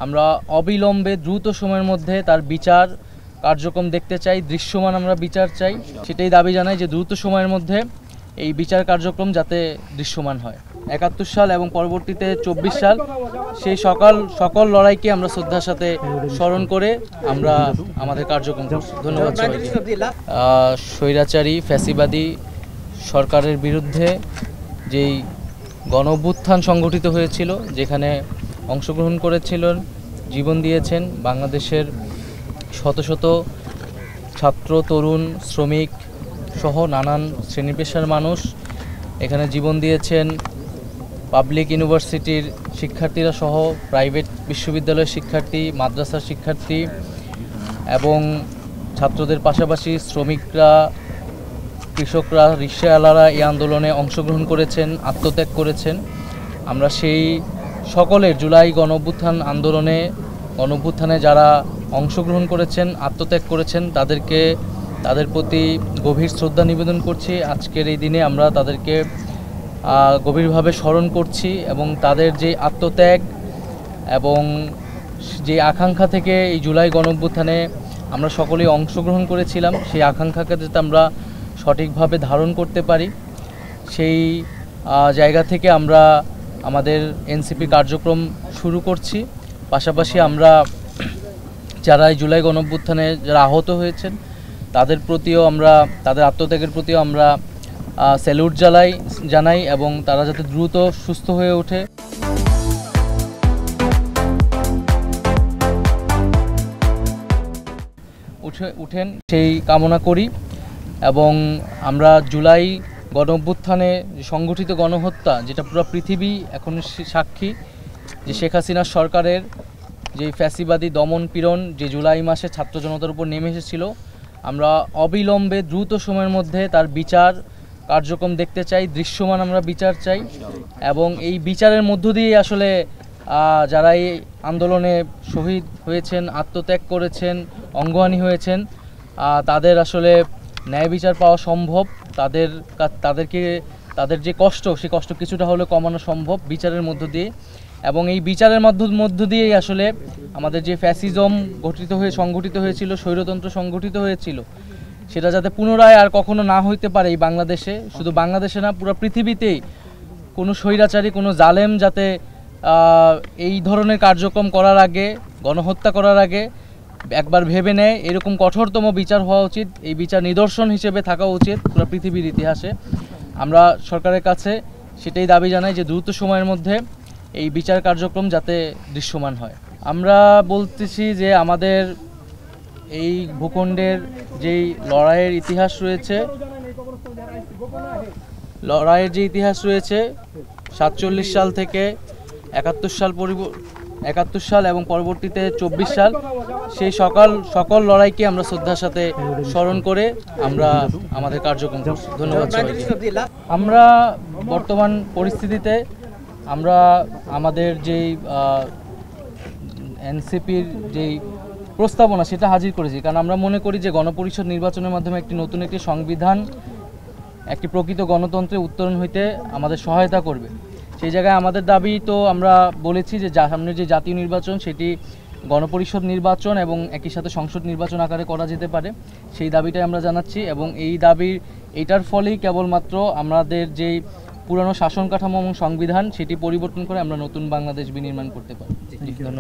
আমরা অবিলম্বে দ্রুত সময়ের মধ্যে তার বিচার কার্যক্রম দেখতে চাই, দৃশ্যমান আমরা বিচার চাই। সেটাই দাবি জানাই যে দ্রুত সময়ের মধ্যে এই বিচার কার্যক্রম যাতে দৃশ্যমান হয়। ৭১ সাল এবং পরবর্তীতে ২৪ সাল সেই সকল লড়াইকে আমরা শ্রদ্ধার সাথে স্মরণ করে আমরা আমাদের কার্যক্রম করছি। ধন্যবাদ সবাইকে। স্বৈরাচারী ফ্যাসিবাদী সরকারের বিরুদ্ধে যেই গণ অভ্যুত্থান সংগঠিত হয়েছিল, যেখানে অংশগ্রহণ করেছিলেন, জীবন দিয়েছেন বাংলাদেশের শত শত ছাত্র, তরুণ, শ্রমিক সহ নানান শ্রেণী পেশার মানুষ এখানে জীবন দিয়েছেন। পাবলিক ইউনিভার্সিটির শিক্ষার্থীরা সহ প্রাইভেট বিশ্ববিদ্যালয়ের শিক্ষার্থী, মাদ্রাসার শিক্ষার্থী এবং ছাত্রদের পাশাপাশি শ্রমিকরা, কৃষকরা, রিকশাওয়ালারা এই আন্দোলনে অংশগ্রহণ করেছেন, আত্মত্যাগ করেছেন। আমরা সেই সকলের জুলাই গণঅভ্যুত্থানে যারা অংশগ্রহণ করেছেন, আত্মত্যাগ করেছেন, তাদের প্রতি গভীর শ্রদ্ধা নিবেদন করছি। আজকের এই দিনে আমরা তাদেরকে গভীরভাবে স্মরণ করছি এবং তাদের যে আত্মত্যাগ এবং যে আকাঙ্ক্ষা থেকে এই জুলাই গণঅভ্যুত্থানে আমরা সকলেই অংশগ্রহণ করেছিলাম, সেই আকাঙ্ক্ষাকে যাতে আমরা সঠিকভাবে ধারণ করতে পারি, সেই জায়গা থেকে আমরা আমাদের এনসিপি কার্যক্রম শুরু করছি। পাশাপাশি আমরা যারা এই জুলাই গণঅভ্যুত্থানে যারা আহত হয়েছেন তাদের প্রতিও আমরা, তাদের আত্মত্যাগের প্রতিও আমরা স্যালুট জানাই এবং তারা যাতে দ্রুত সুস্থ হয়ে উঠেন সেই কামনা করি। এবং আমরা জুলাই গণঅভ্যুত্থানে সংগঠিত গণহত্যা, যেটা পুরো পৃথিবী এখন সাক্ষী, যে শেখ হাসিনার সরকারের যে ফ্যাসিবাদী দমন পীড়ন যে জুলাই মাসে ছাত্র জনতার উপর নেমে এসেছিল, আমরা অবিলম্বে দ্রুত সময়ের মধ্যে তার বিচার কার্যক্রম দেখতে চাই, দৃশ্যমান আমরা বিচার চাই। এবং এই বিচারের মধ্য দিয়ে আসলে যারা এই আন্দোলনে শহীদ হয়েছেন, আত্মত্যাগ করেছেন, অঙ্গহানি হয়েছেন, তাদের আসলে ন্যায় বিচার পাওয়া সম্ভব। তাদের যে কষ্ট, সেই কষ্ট কিছুটা হলে কমানো সম্ভব বিচারের মধ্য দিয়ে। এবং এই বিচারের মধ্য দিয়েই আসলে আমাদের যে ফ্যাসিজম সংগঠিত হয়েছিল, স্বৈরতন্ত্র সংগঠিত হয়েছিল, সেটা যাতে পুনরায় আর কখনো না হইতে পারে এই বাংলাদেশে, শুধু বাংলাদেশে না পুরো পৃথিবীতেই কোনো স্বৈরাচারী, কোনো জালেম যাতে এই ধরনের কার্যক্রম করার আগে, গণহত্যা করার আগে একবার ভেবে নেয়। এরকম কঠোরতম বিচার হওয়া উচিত, এই বিচার নিদর্শন হিসেবে থাকা উচিত পুরো পৃথিবীর ইতিহাসে। আমরা সরকারের কাছে সেটাই দাবি জানাই যে দ্রুত সময়ের মধ্যে এই বিচার কার্যক্রম যাতে দৃশ্যমান হয়। আমরা বলতেছি যে আমাদের এই ভূখণ্ডের যেই লড়াইয়ের ইতিহাস রয়েছে, ৪৭ সাল থেকে ৭১ সাল এবং পরবর্তীতে ২৪ সাল, সেই সকল লড়াইকে আমরা শ্রদ্ধার সাথে স্মরণ করে আমরা আমাদের কার্যক্রম করছি। ধন্যবাদ সবাইকে। আমরা বর্তমান পরিস্থিতিতে আমরা আমাদের যেই এনসিপির যেই প্রস্তাবনা সেটা হাজির করেছি, কারণ আমরা মনে করি যে গণপরিষদ নির্বাচনের মাধ্যমে নতুন একটি সংবিধান, একটি প্রকৃত গণতন্ত্রে উত্তরণ হইতে আমাদের সহায়তা করবে। সেই জায়গায় আমাদের দাবি তো আমরা বলেছি যে সামনের যে জাতীয় নির্বাচন সেটি গণপরিষদ নির্বাচন এবং একই সাথে সংসদ নির্বাচন আকারে করা যেতে পারে, সেই দাবিটাই আমরা জানাচ্ছি। এবং এইটার ফলেই কেবলমাত্র আমাদের যেই পুরনো শাসন কাঠামো এবং সংবিধান সেটি পরিবর্তন করে আমরা নতুন বাংলাদেশ বিনির্মাণ করতে পারি। ধন্যবাদ।